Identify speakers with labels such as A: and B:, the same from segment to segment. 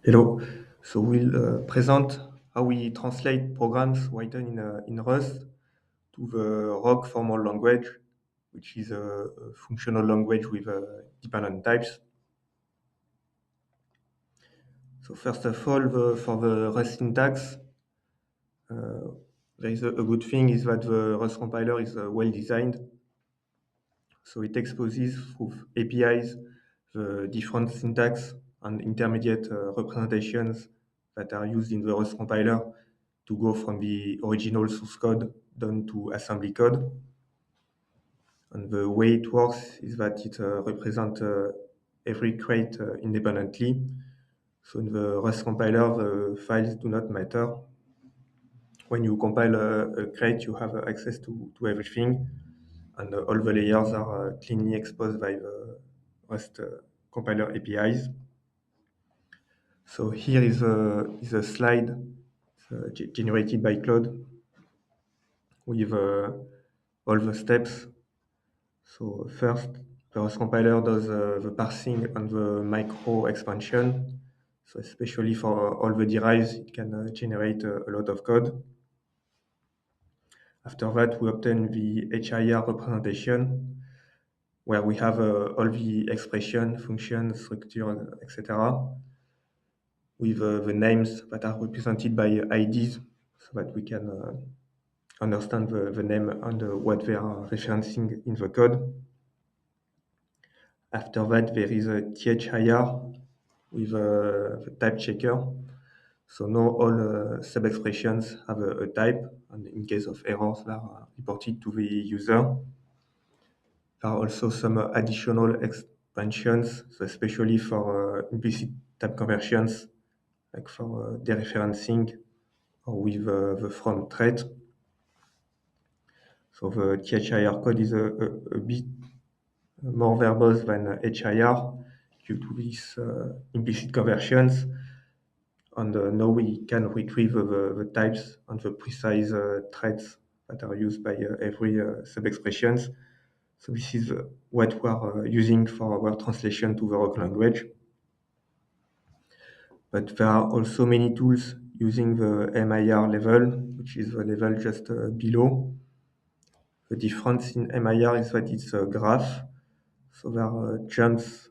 A: Hello. So we'll present how we translate programs written in Rust to the Rock formal language, which is a functional language with dependent types. So first of all, for the Rust syntax, uh, there is a good thing is that the Rust compiler is well designed. So it exposes through APIs the different syntax and intermediate representations that are used in the Rust compiler to go from the original source code down to assembly code. And the way it works is that it represents every crate independently. So in the Rust compiler, the files do not matter. When you compile a crate, you have access to everything, and all the layers are cleanly exposed by the Rust compiler APIs. So here is a slide generated by Claude with all the steps. So first, the Rust compiler does the parsing and the micro expansion. So especially for all the derives, it can generate a lot of code. After that, we obtain the HIR representation, where we have all the expression, function, structure, etc., with the names that are represented by IDs, so that we can understand the name and what they are referencing in the code. After that, there is a THIR with the type checker. So now all sub-expressions have a type, and in case of errors, they are reported to the user. There are also some additional expansions, so especially for implicit type conversions, like for dereferencing or with the from trait. So the THIR code is a bit more verbose than HIR due to these implicit conversions. And now we can retrieve the types and the precise traits that are used by every sub-expressions. So this is what we are using for our translation to the Rock language. But there are also many tools using the MIR level, which is the level just below. The difference in MIR is that it's a graph, so there are jumps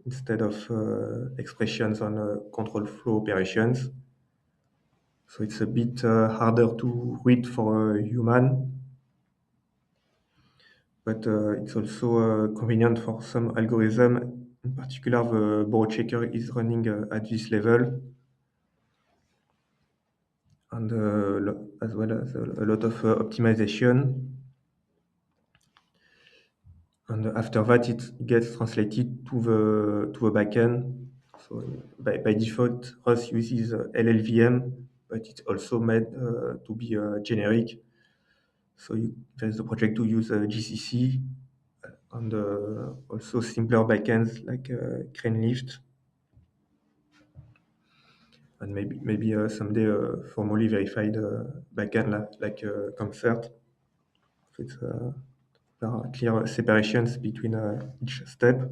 A: instead of expressions on control flow operations. So it's a bit harder to read for a human, but it's also convenient for some algorithm. In particular, the borrow checker is running at this level, and as well as a lot of optimization. And after that, it gets translated to the backend. So by default, Rust uses LLVM, but it's also made to be generic. So there's the project to use GCC and also simpler backends like CraneLift, and maybe someday formally verified backend like Concert. So there are clear separations between each step.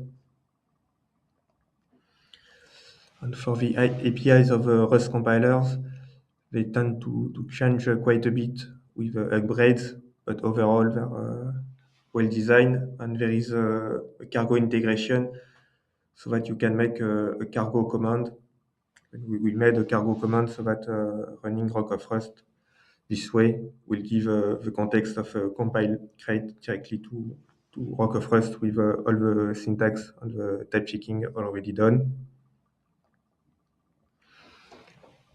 A: And for the APIs of Rust compilers, they tend to change quite a bit with upgrades, but overall they're well designed, and there is a cargo integration so that you can make a cargo command. We made a cargo command so that running Rock of Rust this way will give the context of a compile crate directly to Rock of Rust with all the syntax and the type checking already done.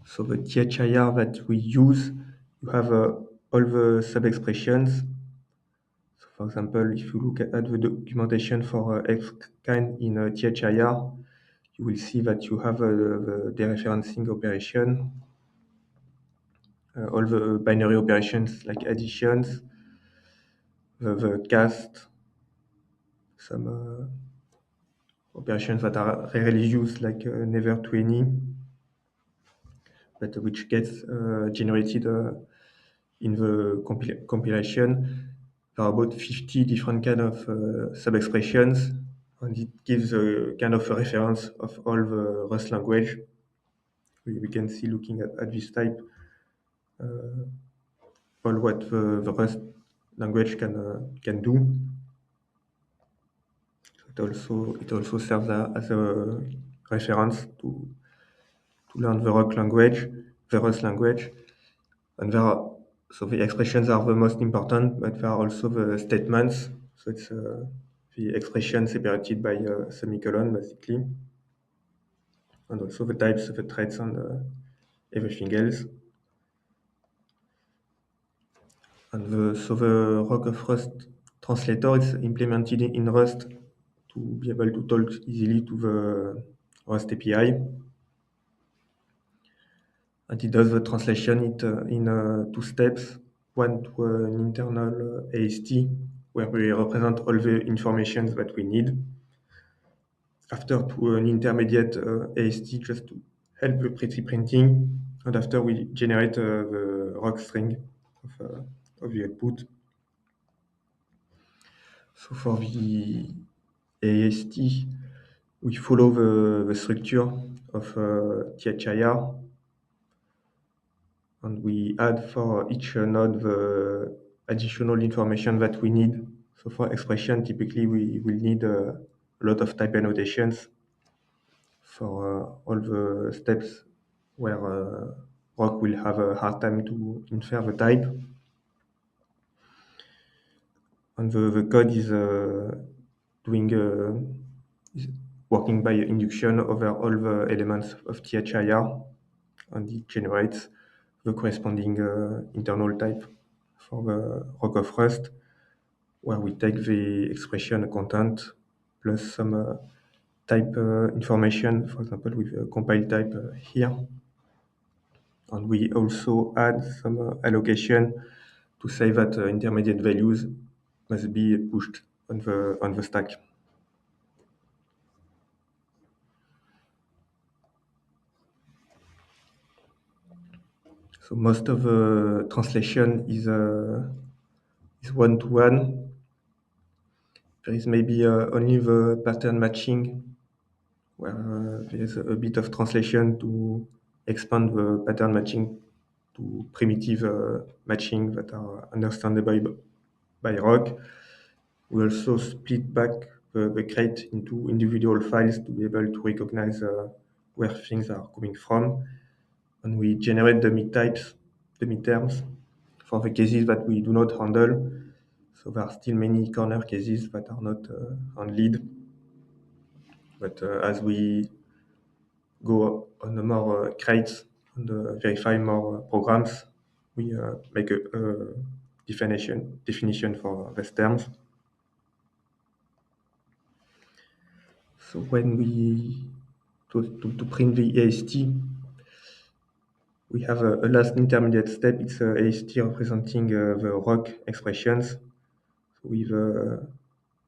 A: So the THIR that we use, you have all the sub-expressions. So for example, if you look at the documentation for Xkind in THIR, you will see that you have the dereferencing operation, all the binary operations like additions, the cast, some operations that are rarely used like never to any, but which gets generated in the compilation. There are about 50 different kind of sub-expressions, and it gives a kind of a reference of all the Rust language. we can see looking at this type all what the Rust language can do. It also serves as a reference to learn the Rust language. And so the expressions are the most important, but there are also the statements. So it's the expression separated by a semicolon, basically. And also the types, the threads, and everything else. And so the Rock of Rust translator is implemented in Rust to be able to talk easily to the Rust API. And it does the translation in 2 steps. One to an internal AST, where we represent all the information that we need. After to an intermediate AST, just to help the pre-printing. And after we generate the rock string of the output. So for the AST, we follow the structure of THIR, and we add for each node the additional information that we need. So for expression, typically we will need a lot of type annotations for all the steps where Rock will have a hard time to infer the type. And the code is is working by induction over all the elements of THIR, and it generates the corresponding internal type for the Rock of Rust, where we take the expression content plus some type information, for example, with a compile type here. And we also add some allocation to say that intermediate values must be pushed on the stack. So most of the translation is one-to-one. There is maybe only the pattern matching, where there is a bit of translation to expand the pattern matching to primitive matching that are understandable by Rock. We also split back the crate into individual files to be able to recognize where things are coming from. And we generate the midterms for the cases that we do not handle. So there are still many corner cases that are not handled. But as we go on the more crates and verify more programs, we make a definition for these terms. So when we to print the AST, we have a last intermediate step. It's AST representing the Rock expressions with the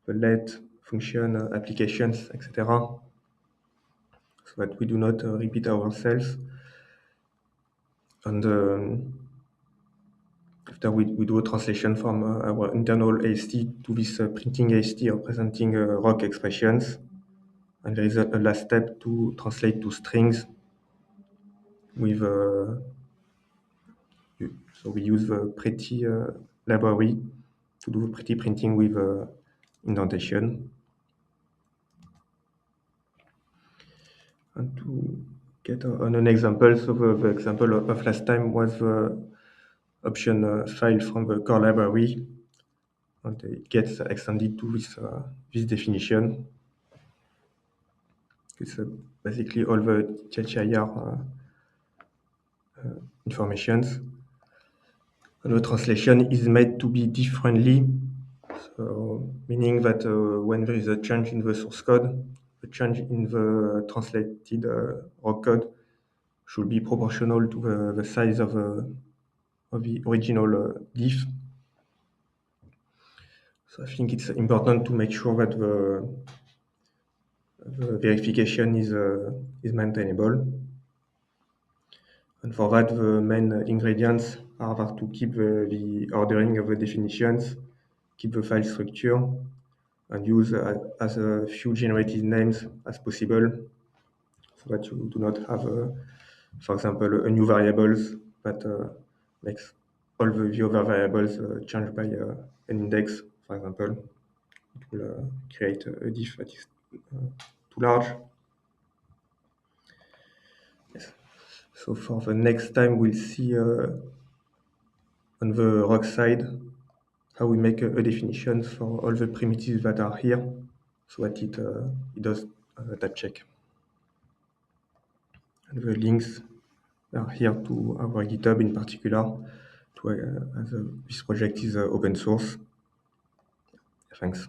A: let function applications, etc. So that we do not repeat ourselves. And after we do a translation from our internal AST to this printing AST representing Rock expressions. And there is a last step to translate to strings with so we use the pretty library to do pretty printing with indentation. And to get on an example, so the example of last time was the option file from the core library, and it gets extended to this definition. It's basically all the THIR informations. And the translation is made to be diff-friendly, so meaning that when there is a change in the source code, the change in the translated Rock code should be proportional to the size of the original diff. So I think it's important to make sure that the verification is maintainable. And for that, the main ingredients are that to keep the ordering of the definitions, keep the file structure, and use as few generated names as possible, so that you do not have for example, a new variables that makes all the other variables changed by an index, for example. It will create a diff that is too large. Yes. So for the next time, we'll see on the Rux side how we make a definition for all the primitives that are here, so that it does that check. And the links are here to our GitHub in particular, to, as this project is open source. Thanks.